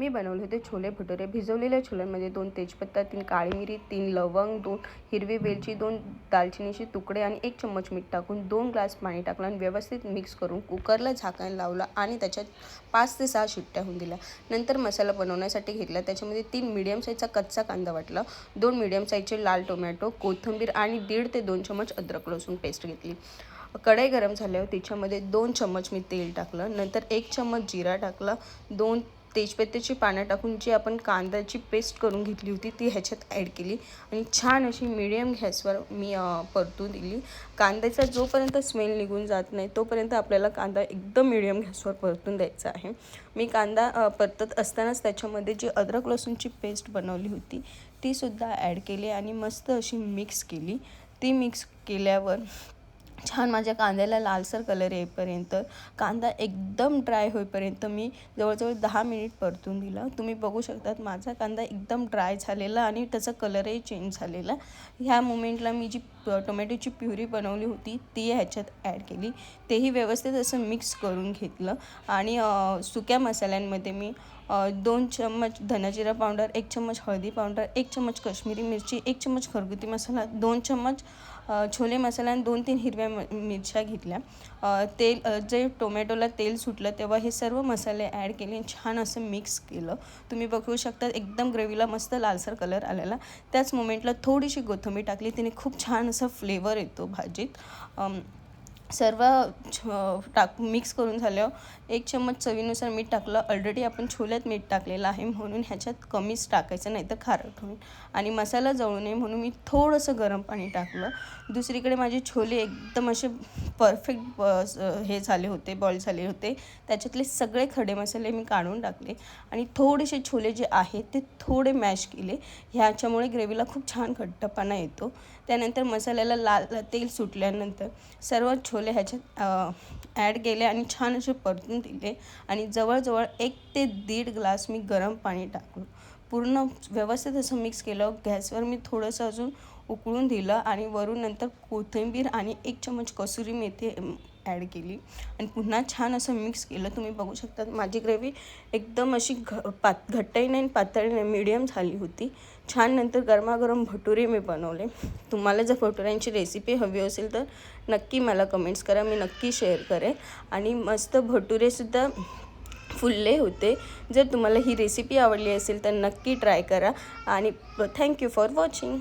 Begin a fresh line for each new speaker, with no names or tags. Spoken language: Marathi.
मी बनवले होते छोले भटुरे। भिजवलेल्या छोल्यांमध्ये 2 तेजपत्ता, 3 काळी मिरी, 3 लवंग, 2 हिरवी वेलची, 2 दालचिनीचे तुकडे आणि 1 चम्मच मीठ टाकून 2 ग्लास पाणी टाकलं आणि व्यवस्थित मिक्स करून कुकरला झाकण लावलं आणि त्याच्यात 5 ते 6 शिट्ट्या होऊन दिल्या। नंतर मसाला बनवण्यासाठी घेतला। त्याच्यामध्ये 3 मीडियम साईजचा कच्चा कांदा वाटला, 2 मीडियम साईजचे लाल टोमॅटो, कोथिंबीर आणि 1.5 ते 2 चम्मच अद्रक लसूण पेस्ट घेतली। कढई गरम झाल्यावर त्याच्यामध्ये 2 चम्मच मी तेल टाकलं। नंतर 1 चम्मच जिरा टाकला, 2 तेजपत्त्याची पानं टाकून जी आपण कांद्याची पेस्ट करून घेतली होती ती ह्याच्यात ॲड केली आणि छान अशी मीडियम गॅसवर मी परतून दिली। कांद्याचा जोपर्यंत स्मेल निघून जात नाही तोपर्यंत आपल्याला कांदा एकदम मीडियम गॅसवर परतून द्यायचा आहे। मी कांदा परतत असतानाच त्याच्यामध्ये जी अद्रक लसूणची पेस्ट बनवली होती ती सुद्धा ॲड केली आणि मस्त अशी मिक्स केली। ती मिक्स केल्यावर छान माझ्या कांद्याला लालसर कलर येईपर्यंत, कांदा एकदम ड्राय होईपर्यंत मी जवळजवळ 10 मिनिट परतून दिलं। तुम्ही बघू शकतात माझा कांदा एकदम ड्राय झालेला आणि त्याचा कलरही चेंज झालेला। ह्या मोमेंटला मी जी टोमॅटोची प्युरी बनवली होती ती ह्याच्यात ॲड केली, तेही व्यवस्थित असं मिक्स करून घेतलं आणि सुक्या मसाल्यांमध्ये मी 2 चम्मच धनाजिरा पावडर, 1 चम्मच हळदी पावडर, 1 चम्मच काश्मीरी मिरची, 1 चम्मच घरगुती मसाला, 2 चम्मच छोले मसाला आणि 2-3 हिरव्या मिरच्या घेतल्या। तेल जे टोमॅटोला तेल सुटलं तेव्हा हे सर्व मसाले ॲड केले आणि छान असं मिक्स केलं। तुम्ही बघू शकता एकदम ग्रेव्हीला मस्त लालसर कलर आलेला। त्याच मोमेंटला थोडीशी कोथिंबीर टाकली, तिने खूप छान असा फ्लेवर येतो भाजीत। सर्व मिक्स करून झाल्यावर 1 चम्मच चवीनुसार मीठ टाकलं। ऑलरेडी आपण छोल्यात मीठ टाकलेलं आहे म्हणून ह्याच्यात कमीच टाकायचं नाही तर खारट होईल आणि मसाला जळू नये म्हणून मी थोडंसं गरम पाणी टाकलं। दुसरीकडे माझे छोले एकदम असे परफेक्ट हे झाले होते, बॉईल झाले होते। त्याच्यातले सगळे खडे मसाले मी काढून टाकले आणि थोडेसे छोले जे आहेत ते थोडे मॅश केले। ह्याच्यामुळे ग्रेव्हीला खूप छान घट्टपणा येतो। त्यानंतर मसाल्याला लाल तेल सुटल्यानंतर सर्व छोले ह्याच्यात ॲड केले आणि छान असे परतून दिले आणि जवळजवळ 1 ते 1.5 ग्लास मी गरम पाणी टाकलं। पूर्ण व्यवस्थित असं मिक्स केलं। गॅसवर मी थोडंसं अजून उकळून दिलं आणि वरून नंतर कोथिंबीर आणि 1 चम्मच कसुरी मेथी ॲड केली आणि पुन्हा छान असं मिक्स केलं। तुम्ही बघू शकता माझी ग्रेव्ही एकदम अशी घट्टही नाही पातळही नाही, मीडियम झाली होती छान। नंतर गरमागरम भटुरे मी बनवले। तुम्हाला जर भटुऱ्यांची रेसिपी हवी असेल तर नक्की मला कमेंट्स करा, मी नक्की शेअर करेन आणि मस्त भटुरेसुद्धा फुलले होते। जर तुम्हाला ही रेसिपी आवडली असेल तर नक्की ट्राय करा आणि थँक्यू फॉर वॉचिंग।